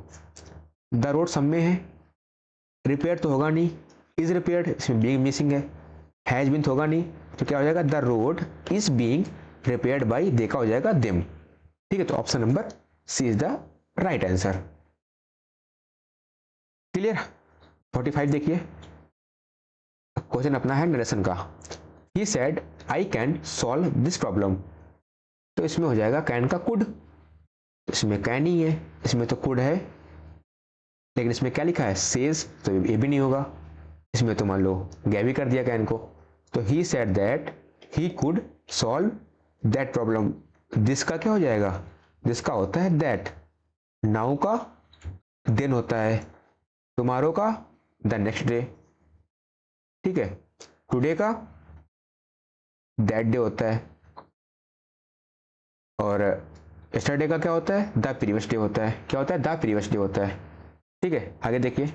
द रोड सब में है, रिपेयर तो होगा नहीं, इज रिपेयर्ड, इसमें बीइंग मिसिंग है, हैज बीन तो होगा नहीं, तो क्या हो जाएगा, the road is being repaired by, देखा हो जाएगा देम, ठीक है। तो option number C is the right answer. Clear. 45 देखिए, क्वेश्चन अपना है नरेशन का, he said I can solve this problem, तो इसमें हो जाएगा कैन का कुड, इसमें कैन ही है, इसमें तो कुड है, लेकिन इसमें क्या लिखा है, सेज, तो ये भी नहीं होगा, इसमें तो मान लो गैवी कर दिया कैन को, तो he said that he could solve that problem, this का क्या हो जाएगा, दिस का होता है दैट, नाउ का देन होता है, टुमारो का द नेक्स्ट डे, ठीक है, टुडे का दैट डे होता है, और यस्टरडे का क्या होता है, द प्रीवियस डे होता है, क्या होता है, द प्रीवियस डे होता है, ठीक है। आगे देखिए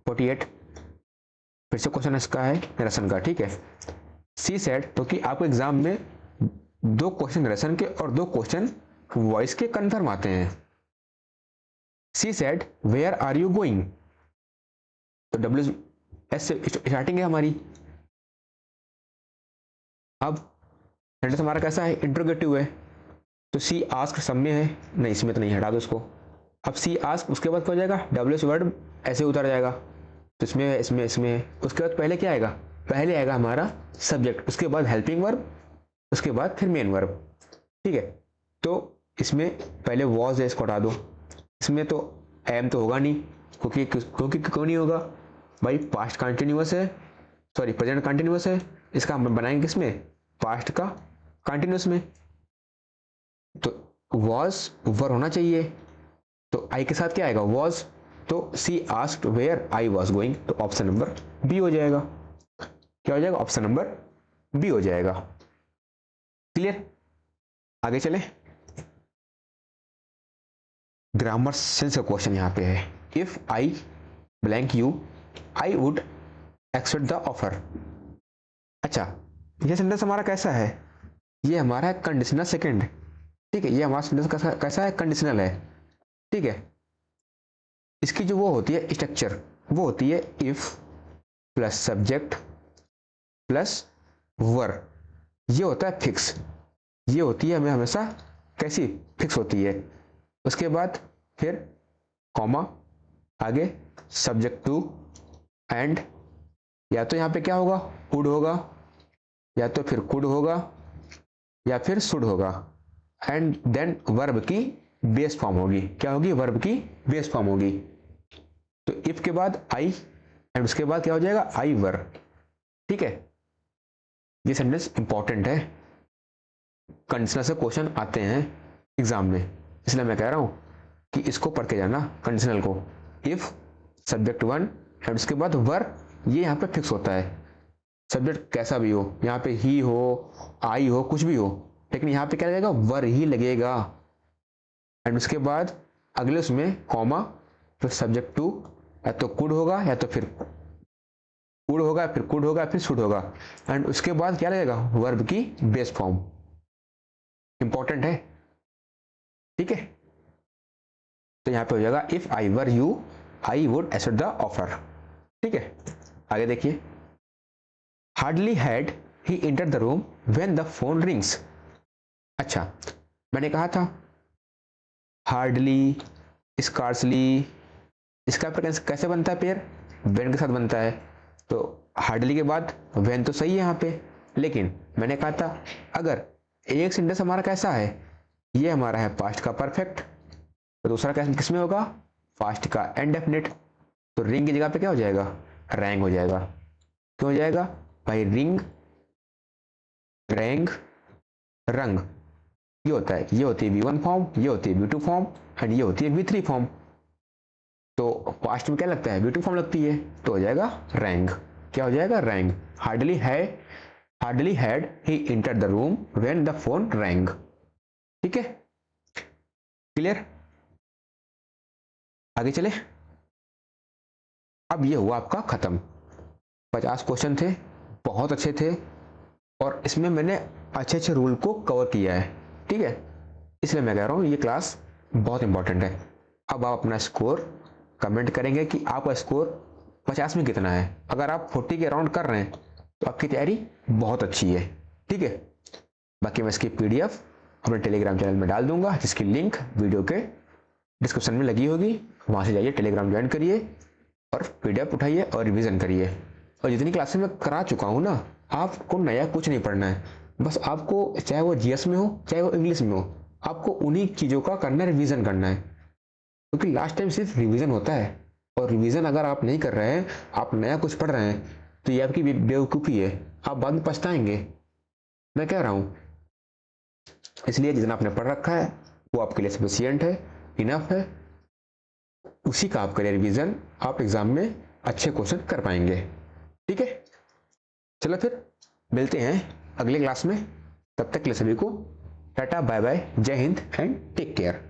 48, फिर से क्वेश्चन इसका है नरेशन का, ठीक है। सी सेड, तो कि आपको एग्जाम में 2 क्वेश्चन नरेशन के और 2 क्वेश्चन वॉइस के कंफर्म आते हैं। She said where are you going, तो डब्ल्यू एस से स्टार्टिंग है हमारी, अब सेंटेंस हमारा कैसा है, इंट्रोगेटिव है, तो सी आस्क सब में है, नहीं इसमें तो नहीं, हटा दो इसको। अब सी आस्क, उसके बाद क्या हो जाएगा, डब्ल्यू एस वर्ड ऐसे उतर जाएगा, तो इसमें इसमें इसमें उसके बाद पहले क्या आएगा, पहले आएगा हमारा सब्जेक्ट, उसके बाद हेल्पिंग वर्ब, उसके बाद फिर मेन वर्ब। ठीक है, तो इसमें पहले वॉज है, इसको हटा दो। इसमें तो एम तो होगा नहीं, क्योंकि क्यों नहीं होगा भाई, पास्ट कंटिन्यूअस है, सॉरी प्रेजेंट कंटिन्यूअस है, इसका हम बनाएंगे किसमें, पास्ट का कंटिन्यूअस में। तो वॉज वर्ब होना चाहिए, तो आई के साथ क्या आएगा, वॉज, तो she asked where I was going, तो ऑप्शन नंबर बी हो जाएगा। क्या हो जाएगा, ऑप्शन नंबर बी हो जाएगा। क्लियर, आगे चले। ग्रामर सेंस का क्वेश्चन यहाँ पे है, if I blank you I would accept the offer. अच्छा, ये सेंटेंस हमारा कैसा है, ये हमारा है कंडीशनल सेकंड। ठीक है, ये हमारा सेंटेंस कैसा है, कंडीशनल है। ठीक है, इसकी जो वो होती है स्ट्रक्चर, वो होती है if plus subject plus verb, ये होता है फिक्स, ये होती है हमें हमेशा कैसी, फिक्स होती है। उसके बाद फिर कॉमा, आगे सब्जेक्ट टू एंड, या तो यहाँ पे क्या होगा, वुड होगा, या तो फिर कुड होगा, या फिर शुड होगा, एंड देन वर्ब की बेस फॉर्म होगी। क्या होगी, वर्ब की बेस फॉर्म होगी। तो इफ के बाद आई एंड उसके बाद क्या हो जाएगा, आई वर्ब। ठीक है, ये सेंटेंस इंपॉर्टेंट है, कंडीशनल से क्वेश्चन आते हैं एग्जाम में, इसलिए मैं कह रहा हूं कि इसको पढ़ के जाना कंडीशनल को। इफ सब्जेक्ट वन एंड उसके बाद वर्ब, ये यहाँ पे फिक्स होता है, सब्जेक्ट कैसा भी हो, यहाँ पे ही हो, आई हो, कुछ भी हो, लेकिन यहाँ पे क्या लगेगा, वर ही लगेगा। एंड उसके बाद अगले उसमें कॉमा, फिर सब्जेक्ट टू, या तो कुड होगा, या तो फिर कुड होगा, फिर कुड होगा, फिर शुड होगा, एंड उसके बाद क्या लगेगा, वर्ब की बेस फॉर्म। इंपॉर्टेंट है। ठीक है, तो यहाँ पे हो जाएगा if I were you I would accept the offer. ठीक है, आगे देखिए, hardly had he entered the room when the phone rings. अच्छा, मैंने कहा था हार्डली, स्कार्सली, इसका कैसे बनता है पेयर, व्हेन के साथ बनता है। तो हार्डली के बाद व्हेन तो सही है यहाँ पे, लेकिन मैंने कहा था अगर एक सेंटेंस हमारा कैसा है, ये हमारा है पास्ट का परफेक्ट, तो दूसरा कैसे किसमें होगा, पास्ट का इंडेफिनिट, तो रिंग की जगह पे क्या हो जाएगा, रैंग हो जाएगा। क्यों हो जाएगा भाई, रिंग, रैंग, रंग, ये होता है, ये होती है V1 फॉर्म, ये होती है V2 फॉर्म, एंड ये होती है V3 फॉर्म। तो पास्ट में क्या लगता है, V2 फॉर्म लगती है, तो हो जाएगा रैंग। क्या हो जाएगा, wrong. Hardly had he entered the room when the phone wrong. ठीक है, क्लियर, आगे चले। अब ये हुआ आपका खत्म, 50 क्वेश्चन थे, बहुत अच्छे थे, और इसमें मैंने अच्छे अच्छे रूल को कवर किया है। ठीक है, इसलिए मैं कह रहा हूँ ये क्लास बहुत इंपॉर्टेंट है। अब आप अपना स्कोर कमेंट करेंगे कि आपका स्कोर 50 में कितना है। अगर आप 40 के अराउंड कर रहे हैं तो आपकी तैयारी बहुत अच्छी है। ठीक है, बाकी मैं इसकी PDF अपने टेलीग्राम चैनल में डाल दूंगा, जिसकी लिंक वीडियो के डिस्क्रिप्शन में लगी होगी, वहाँ से जाइए, टेलीग्राम ज्वाइन करिए और PDF उठाइए और रिवीजन करिए। और जितनी क्लासेस मैं करा चुका हूँ ना, आपको नया कुछ नहीं पढ़ना है, बस आपको चाहे वो GS में हो चाहे वो इंग्लिश में हो, आपको उन्हीं चीज़ों का करना है, रिवीजन करना है, क्योंकि लास्ट टाइम सिर्फ रिवीजन होता है, और रिवीजन अगर आप नहीं कर रहे हैं, आप नया कुछ पढ़ रहे हैं, तो ये आपकी बेवकूफ़ी है, आप बाद में पछताएंगे, मैं कह रहा हूँ। इसलिए जितना आपने पढ़ रखा है वो आपके लिए सफिशिएंट है, इनफ है, उसी का आप करिए रिवीजन, आप एग्जाम में अच्छे क्वेश्चन कर पाएंगे। ठीक है, चलो फिर मिलते हैं अगले क्लास में, तब तक के लिए सभी को टाटा बाय बाय, जय हिंद एंड टेक केयर।